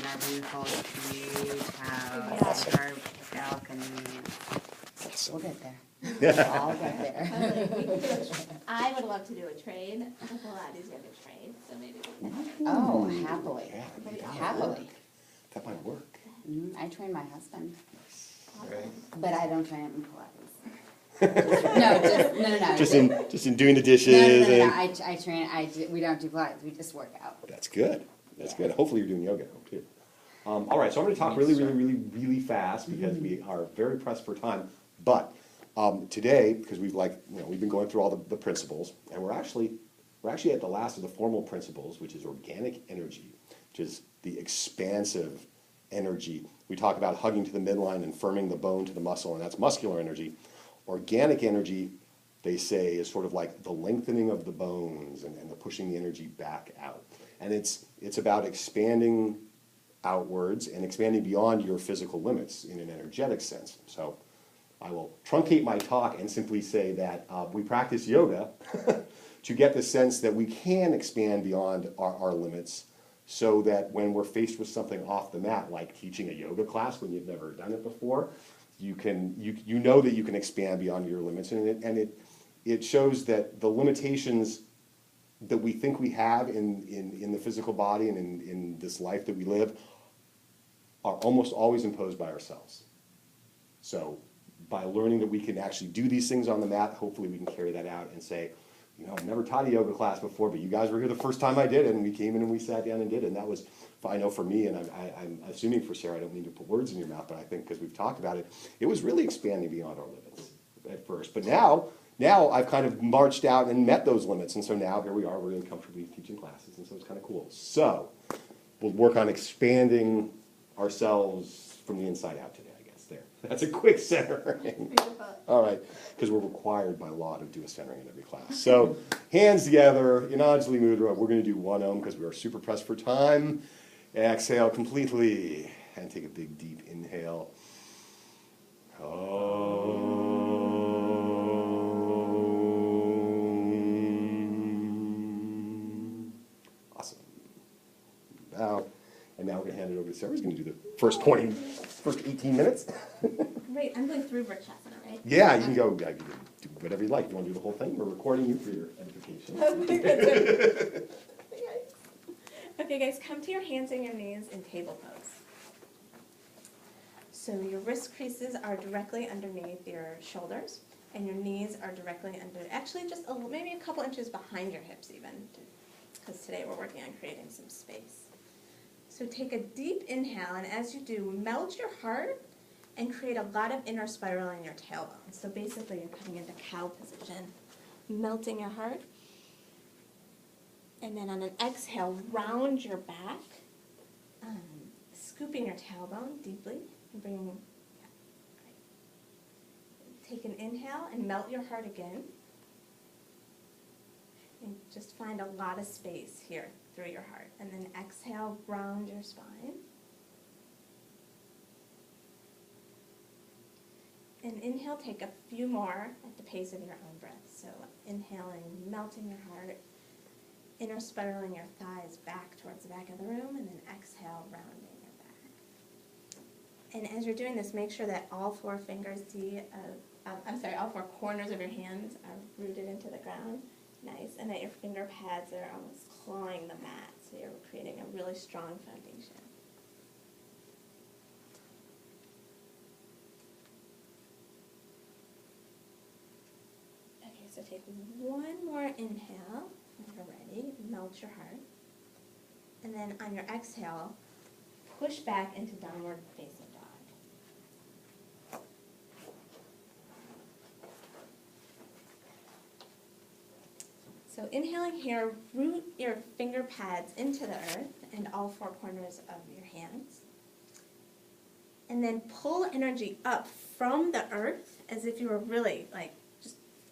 our beautiful huge house, Awesome. our balcony. We'll get there. Yeah. I'll get there. I would love to do a trade. Pilates yoga trade, so maybe we can. Oh, happily. Yeah, that might Happily. work. That might work. I train my husband, Right. but I don't train him in Pilates. No. Just in doing the dishes No. and I train. We don't do Pilates. We just work out. that's good. That's Yeah. good. Hopefully you're doing yoga at home too. All right, so I'm going to talk really fast because we are very pressed for time. But today, because we've been going through all the principles, and we're actually at the last of the formal principles, which is organic energy, which is the expansive energy. We talk about hugging to the midline and firming the bone to the muscle, and that's muscular energy. Organic energy, they say, is sort of like the lengthening of the bones and the pushing the energy back out. And it's about expanding outwards and expanding beyond your physical limits in an energetic sense. So I will truncate my talk and simply say that we practice yoga to get the sense that we can expand beyond our limits, so that when we're faced with something off the mat, like teaching a yoga class when you've never done it before, you know that you can expand beyond your limits, and it shows that the limitations that we think we have in the physical body and in this life that we live are almost always imposed by ourselves. So by learning that we can actually do these things on the mat, hopefully we can carry that out and say, I've never taught a yoga class before, but you guys were here the first time I did it, and we came in and we sat down and did it, and that was, I know for me, and I'm assuming for Sarah, I don't mean to put words in your mouth, but I think because we've talked about it, it was really expanding beyond our limits at first. But now I've kind of marched out and met those limits, and so now here we are, we're really comfortably teaching classes, and so it's kind of cool. So we'll work on expanding ourselves from the inside out today, I guess. There. That's a quick centering. All right, because we're required by law to do a centering in every class. So hands together in Anjali Mudra. We're going to do one Om because we are super pressed for time. Exhale completely and take a big deep inhale. Om. Awesome. Bow. And now we're going to hand it over to Sarah, who's going to do the first 18 minutes. Wait, I'm going through Vrksasana, right? Yeah, you can go do whatever you like. You want to do the whole thing? We're recording you for your edification. Okay, guys, come to your hands and your knees in table pose. So your wrist creases are directly underneath your shoulders, and your knees are directly under, actually just maybe a couple inches behind your hips even, because today we're working on creating some space. So take a deep inhale, and as you do, melt your heart and create a lot of inner spiral in your tailbone. So basically you're coming into cow position, melting your heart. And then on an exhale, round your back, scooping your tailbone deeply, and bringing, great. Take an inhale and melt your heart again. And just find a lot of space here through your heart. And then exhale, round your spine. And inhale, take a few more at the pace of your own breath. So inhaling, melting your heart, inner spiraling your thighs back towards the back of the room, and then exhale, rounding your back. And as you're doing this, make sure that all four corners of your hands are rooted into the ground. Nice, and that your finger pads are almost clawing the mat, so you're creating a really strong foundation. Okay, so take one more inhale when you're ready, melt your heart. And then on your exhale, push back into downward facing dog. So inhaling here, root your finger pads into the earth and all four corners of your hands. And then pull energy up from the earth as if you were really,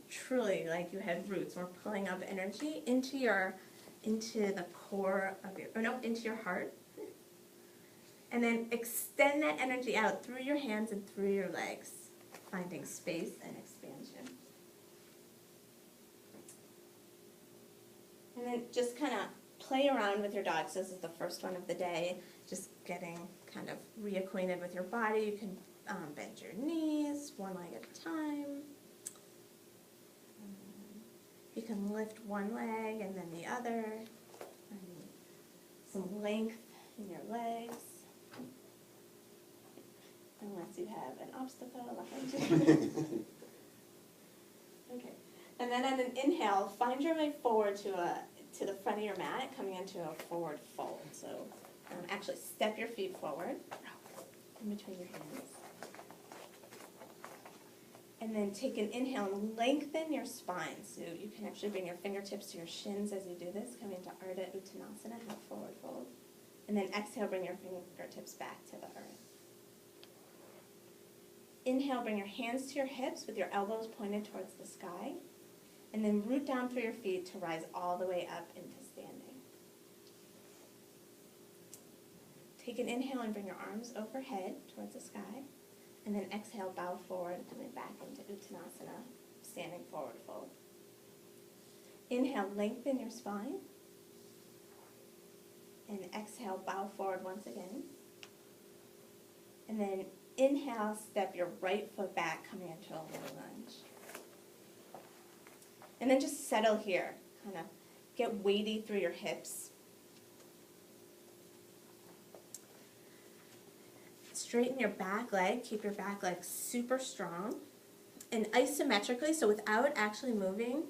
truly like you had roots. We're pulling up energy into the core of into your heart. And then extend that energy out through your hands and through your legs, finding space and expansion. And then just kind of play around with your dogs. This is the first one of the day, just getting kind of reacquainted with your body. You can bend your knees one leg at a time. You can lift one leg and then the other. Some length in your legs. Unless you have an obstacle behind you. Okay. And then on an inhale, find your way forward to the front of your mat, coming into a forward fold. So actually step your feet forward in between your hands. And then take an inhale and lengthen your spine. So you can actually bring your fingertips to your shins as you do this, coming to Ardha Uttanasana, half forward fold. And then exhale, bring your fingertips back to the earth. Inhale, bring your hands to your hips with your elbows pointed towards the sky. And then root down through your feet to rise all the way up into standing. Take an inhale and bring your arms overhead towards the sky. And then exhale, bow forward, coming back into Uttanasana, standing forward fold. Inhale, lengthen your spine. And exhale, bow forward once again. And then inhale, step your right foot back, coming into a low lunge. And then just settle here, kind of get weighty through your hips. Straighten your back leg, keep your back leg super strong. And isometrically, so without actually moving,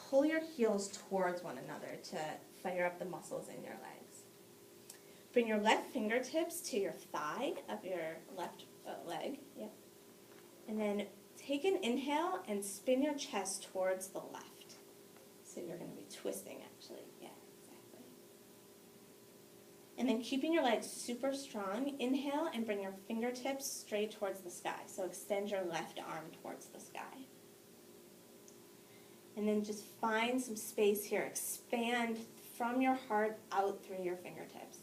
pull your heels towards one another to fire up the muscles in your legs. Bring your left fingertips to your thigh of your left leg. Yep. And then take an inhale and spin your chest towards the left. So you're going to be twisting actually. Yeah, exactly. And then keeping your legs super strong, inhale and bring your fingertips straight towards the sky. So extend your left arm towards the sky. And then just find some space here. Expand from your heart out through your fingertips.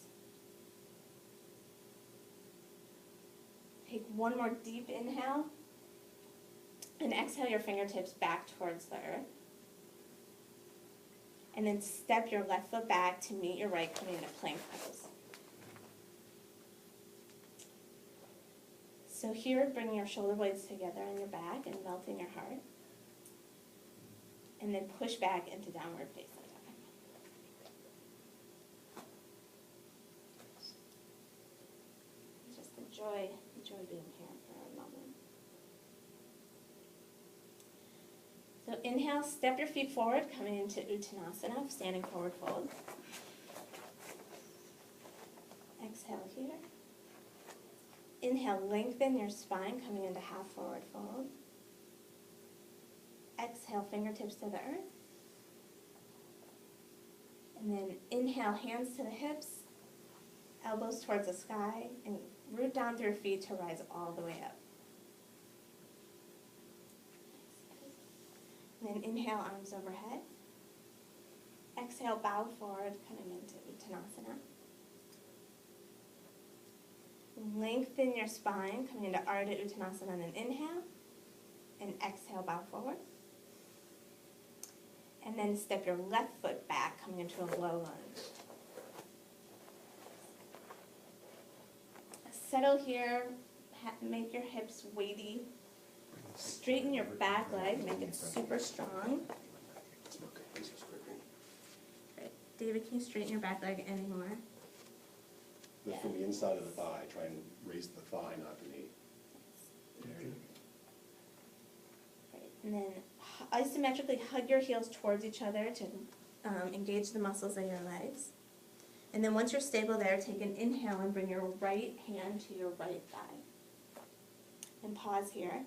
Take one more deep inhale. And exhale your fingertips back towards the earth. And then step your left foot back to meet your right, coming into plank pose. So here, bring your shoulder blades together on your back and melt in your heart. And then push back into downward facing dog. Just enjoy being here for a moment. So inhale, step your feet forward, coming into Uttanasana, standing forward fold. Exhale here. Inhale, lengthen your spine, coming into half forward fold. Exhale, fingertips to the earth. And then inhale, hands to the hips, elbows towards the sky, and root down through your feet to rise all the way up. And then inhale, arms overhead. Exhale, bow forward, coming into Uttanasana. Lengthen your spine, coming into Ardha Uttanasana on an inhale. And exhale, bow forward. And then step your left foot back, coming into a low lunge. Settle here, make your hips weighty. Straighten your back leg, make it super strong. Great. David, can you straighten your back leg anymore? Lift from the inside of the thigh, try and raise the thigh, not the knee. Great. And then isometrically hug your heels towards each other to engage the muscles in your legs. And then once you're stable there, take an inhale and bring your right hand to your right thigh. And pause here.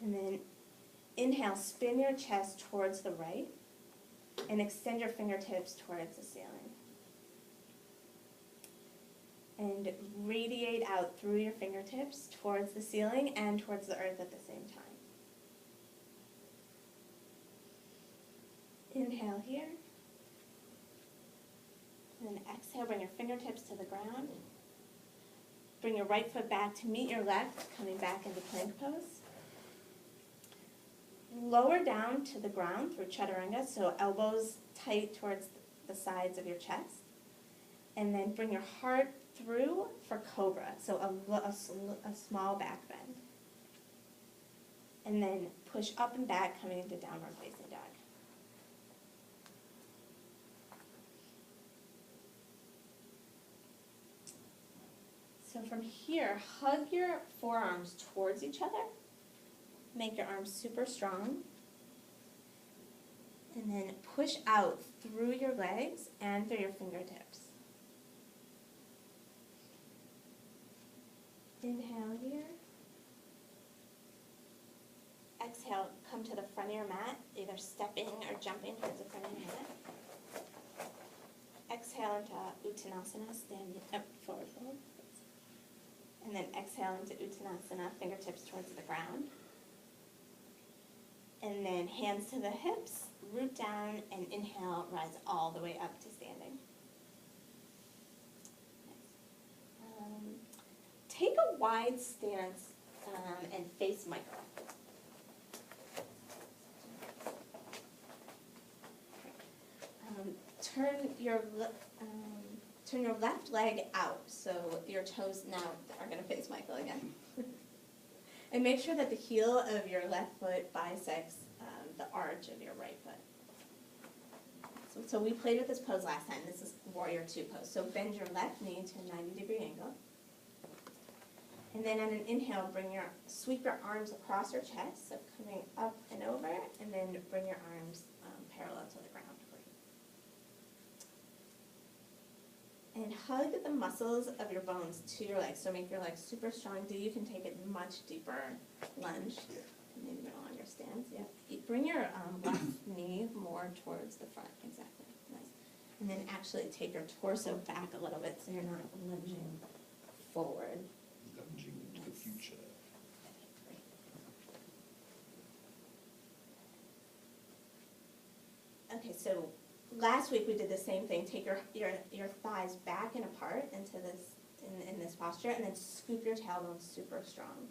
And then inhale, spin your chest towards the right and extend your fingertips towards the ceiling. And radiate out through your fingertips towards the ceiling and towards the earth at the same time. Inhale here. And then exhale, bring your fingertips to the ground. Bring your right foot back to meet your left, coming back into plank pose. Lower down to the ground through chaturanga, so elbows tight towards the sides of your chest. And then bring your heart through for cobra, so a small back bend. And then push up and back, coming into downward facing dog. So from here, hug your forearms towards each other. Make your arms super strong. And then push out through your legs and through your fingertips. Inhale here. Exhale, come to the front of your mat, either stepping or jumping towards the front of your mat. Exhale into Uttanasana, stand up, forward fold. And then exhale into Uttanasana, fingertips towards the ground. And then hands to the hips, root down, and inhale, rise all the way up to standing. Take a wide stance and face Michael. Turn your left leg out, so your toes now are going to face Michael again. And make sure that the heel of your left foot bisects the arch of your right foot. So we played with this pose last time. This is Warrior Two pose. So bend your left knee to a 90-degree angle. And then on an inhale, sweep your arms across your chest, so coming up and over, and then bring your arms parallel to the ground. And hug the muscles of your bones to your legs, so make your legs super strong. You can take it much deeper lunge, maybe no longer stance. Yeah. Bring your left knee more towards the front, exactly. Nice. And then actually take your torso back a little bit, so you're not lunging forward. Lunging into the future. Okay, so last week we did the same thing. Take your thighs back and apart into this in this posture, and then scoop your tailbone super strong.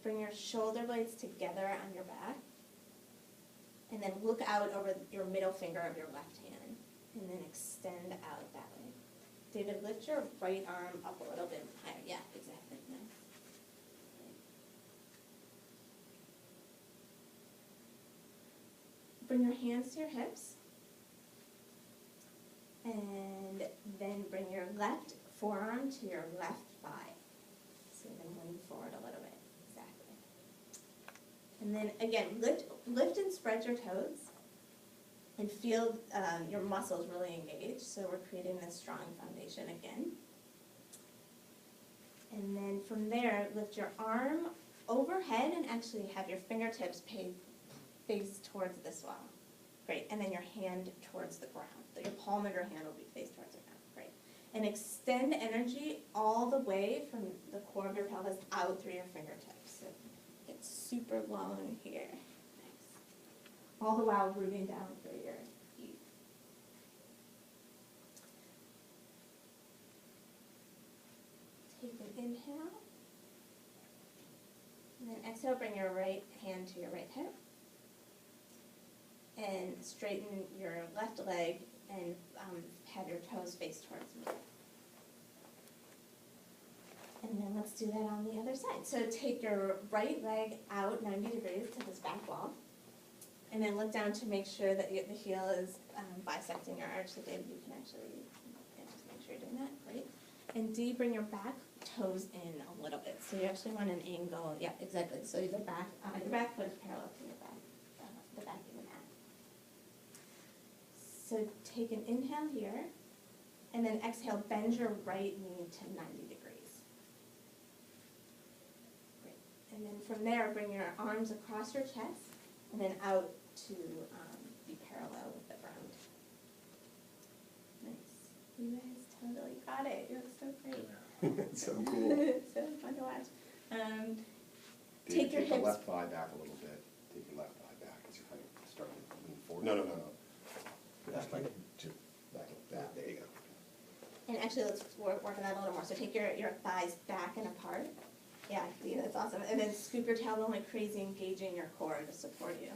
Bring your shoulder blades together on your back, and then look out over your middle finger of your left hand, and then extend out that way. David, lift your right arm up a little bit higher. Yeah, exactly. Nice. Bring your hands to your hips, and then bring your left forearm to your left thigh. So then lean forward a little bit, exactly. And then again, lift and spread your toes, and feel your muscles really engaged. So we're creating this strong foundation again. And then from there, lift your arm overhead and actually have your fingertips face towards this wall. Great. And then your hand towards the ground. Your palm of your hand will be faced towards the ground. Great. And extend energy all the way from the core of your pelvis out through your fingertips. So get super long here. Nice. All the while rooting down through your feet. Take an inhale. And then exhale, bring your right hand to your right hip. And straighten your left leg and have your toes face towards me. And then let's do that on the other side. So take your right leg out 90 degrees to this back wall. And then look down to make sure that the heel is bisecting your arch. So David, you can actually just make sure you're doing that. Great. And D, bring your back toes in a little bit. So you actually want an angle. Yeah, exactly. So your back foot is parallel to your back, the back of your mat. So take an inhale here, and then exhale, bend your right knee to 90 degrees. Great. And then from there, bring your arms across your chest, and then out to be parallel with the ground. Nice. You guys totally got it. You look so great. That's so cool. It's so fun to watch. Take your the hips. left thigh back a little bit. Take your left thigh back as you kind of start to lean forward. No. That's like just back like that. There you go. And actually, let's work on that a little more. So take your thighs back and apart. Yeah, see, that's awesome. And then scoop your tailbone like crazy, engaging your core to support you.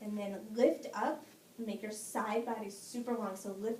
And then lift up make your side body super long, so lift